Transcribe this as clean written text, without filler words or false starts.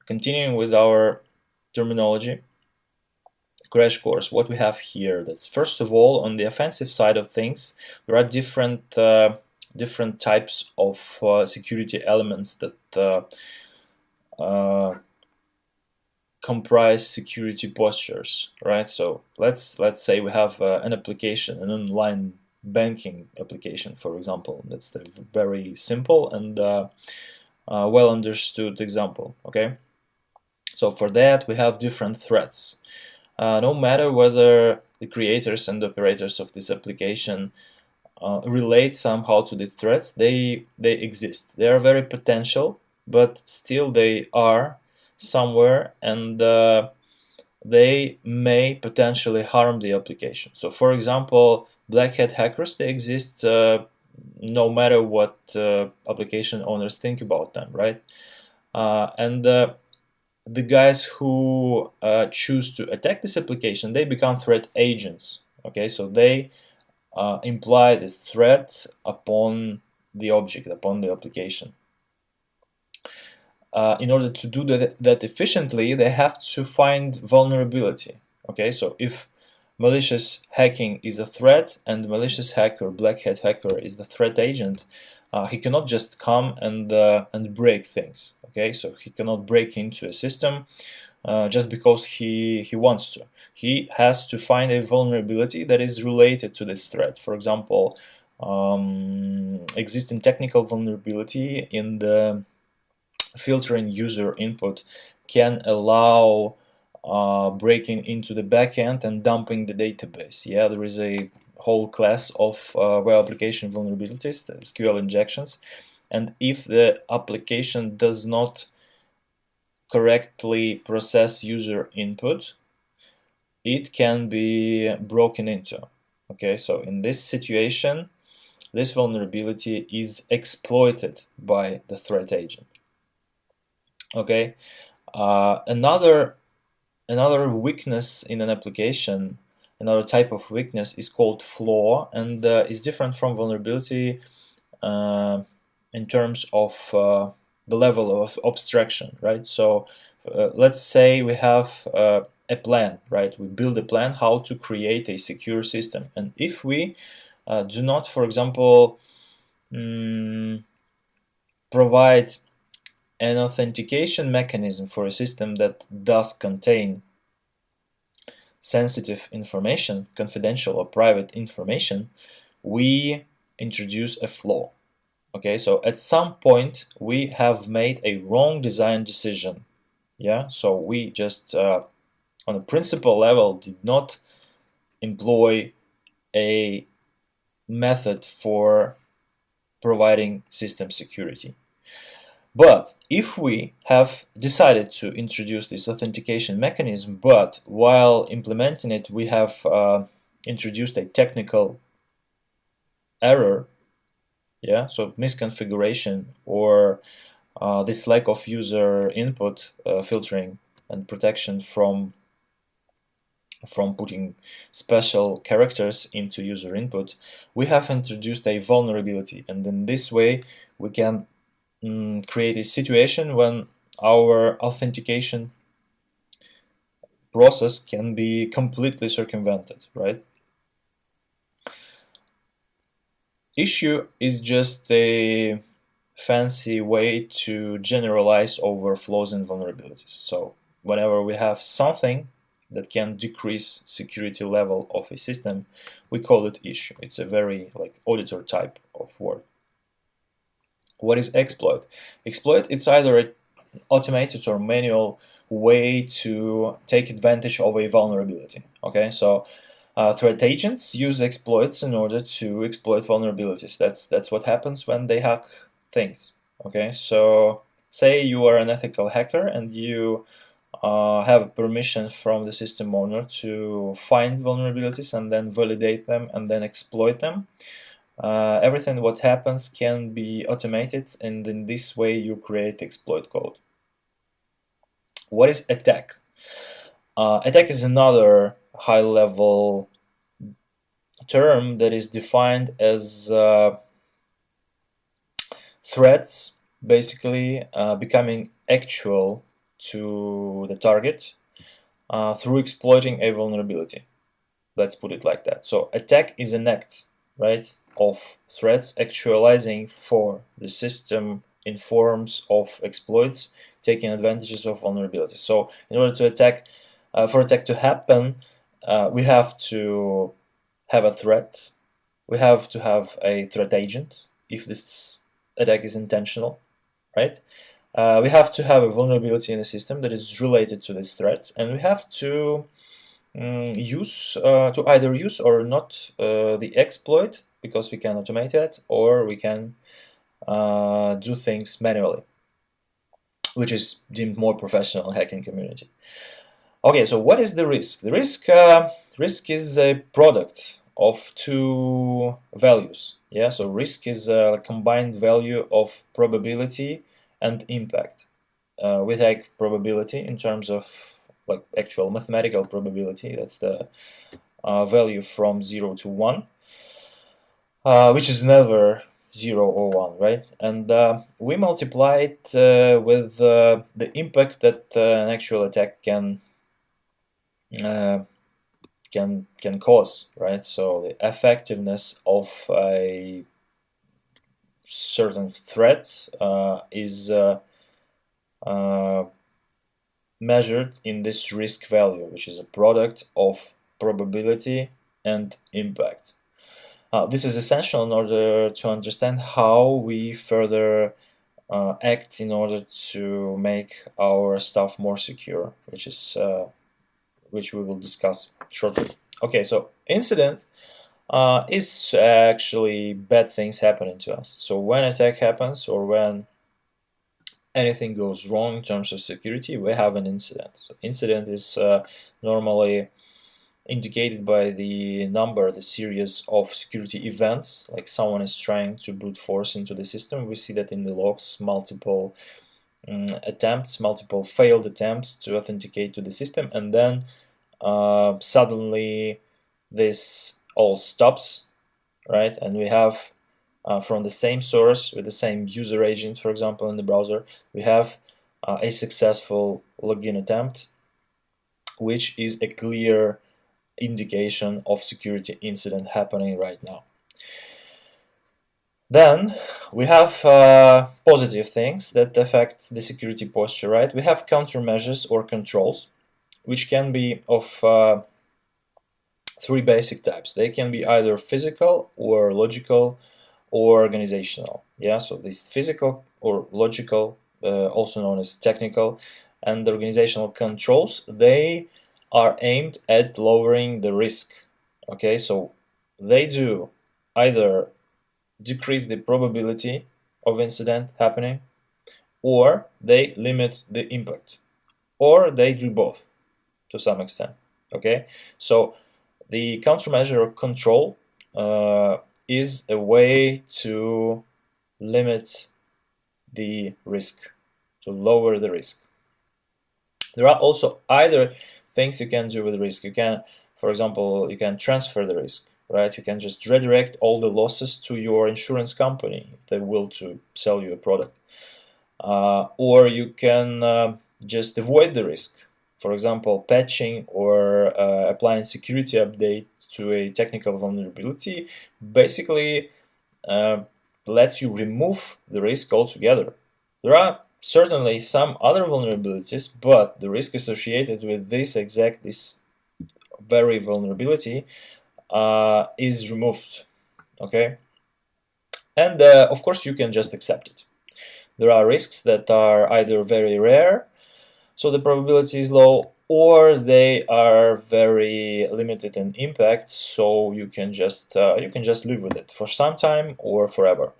continuing with our terminology crash course, what we have here, that's first of all, on the offensive side of things, there are different types of security elements that comprise security postures, right? So let's say we have an application, an online banking application, for example. That's a very simple and well understood example. Okay, so for that we have different threats. No matter whether the creators and operators of this application relate somehow to these threats, they exist. They are very potential, but still they are somewhere, and they may potentially harm the application. So for example, black hat hackers, they exist no matter what application owners think about them, right? And the guys who choose to attack this application, they become threat agents. Okay, so they imply this threat upon the object, upon the application. In order to do that efficiently, they have to find vulnerability. Okay, so if malicious hacking is a threat and malicious hacker, black hat hacker, is the threat agent, he cannot just come and break things. Okay, so he cannot break into a system just because he wants to. He has to find a vulnerability that is related to this threat. For example, existing technical vulnerability in the filtering user input can allow breaking into the backend and dumping the database. Yeah, there is a whole class of web application vulnerabilities, SQL injections, and if the application does not correctly process user input, it can be broken into. Okay, so in this situation, this vulnerability is exploited by the threat agent. Okay, another weakness in an application, another type of weakness, is called flaw, and is different from vulnerability in terms of the level of abstraction, right? So let's say we have a plan, right? We build a plan how to create a secure system, and if we do not, for example, provide an authentication mechanism for a system that does contain sensitive information, confidential or private information, we introduce a flaw. Okay, so at some point we have made a wrong design decision. Yeah, so we just on a principle level did not employ a method for providing system security. But if we have decided to introduce this authentication mechanism, but while implementing it we have introduced a technical error, yeah, so misconfiguration or this lack of user input filtering and protection from putting special characters into user input, we have introduced a vulnerability, and in this way we can create a situation when our authentication process can be completely circumvented, right? Issue is just a fancy way to generalize over flaws and vulnerabilities. So whenever we have something that can decrease security level of a system, we call it issue. It's a very auditor type of word. What is exploit? Exploit, it's either an automated or manual way to take advantage of a vulnerability. Okay, so threat agents use exploits in order to exploit vulnerabilities. That's what happens when they hack things. Okay, so say you are an ethical hacker and you have permission from the system owner to find vulnerabilities and then validate them and then exploit them. Everything what happens can be automated, and in this way you create exploit code. What is attack? Attack is another high-level term that is defined as threats basically becoming actual to the target through exploiting a vulnerability. Let's put it like that. So attack is an act, right, of threats actualizing for the system in forms of exploits, taking advantages of vulnerabilities. So in order to attack, for attack to happen, we have to have a threat. We have to have a threat agent if this attack is intentional, right? We have to have a vulnerability in the system that is related to this threat, and we have to to either use or not the exploit, because we can automate it, or we can do things manually, which is deemed more professional hacking community. Okay, so what is the risk? The risk is a product of two values. Yeah, so risk is a combined value of probability and impact. We take probability in terms of like actual mathematical probability. That's the value from 0 to 1, which is never 0 or 1, right? And we multiply it with the impact that an actual attack can cause, right? So the effectiveness of a certain threat is measured in this risk value, which is a product of probability and impact. This is essential in order to understand how we further act in order to make our stuff more secure, which we will discuss shortly. Okay, so incident is actually bad things happening to us. So when attack happens or when anything goes wrong in terms of security, we have an incident. So incident is normally indicated by the number, the series of security events, like someone is trying to brute force into the system. We see that in the logs, multiple attempts, multiple failed attempts to authenticate to the system, and then suddenly this all stops, right? And we have from the same source with the same user agent, for example, in the browser, we have a successful login attempt, which is a clear indication of security incident happening right now. Then we have positive things that affect the security posture, right? We have countermeasures or controls, which can be of three basic types. They can be either physical or logical or organizational. Yeah, so this physical or logical, also known as technical, and the organizational controls, they are aimed at lowering the risk. Okay, so they do either decrease the probability of incident happening, or they limit the impact, or they do both to some extent. Okay, so the countermeasure or control is a way to limit the risk, to lower the risk. There are also either things you can do with risk. You can, for example, you can transfer the risk, right? You can just redirect all the losses to your insurance company if they will to sell you a product. Or you can just avoid the risk. For example, patching or applying security update to a technical vulnerability basically lets you remove the risk altogether. There are certainly some other vulnerabilities, but the risk associated with this very vulnerability is removed. Okay, and of course you can just accept it. There are risks that are either very rare, so the probability is low, or they are very limited in impact, so you can just live with it for some time or forever.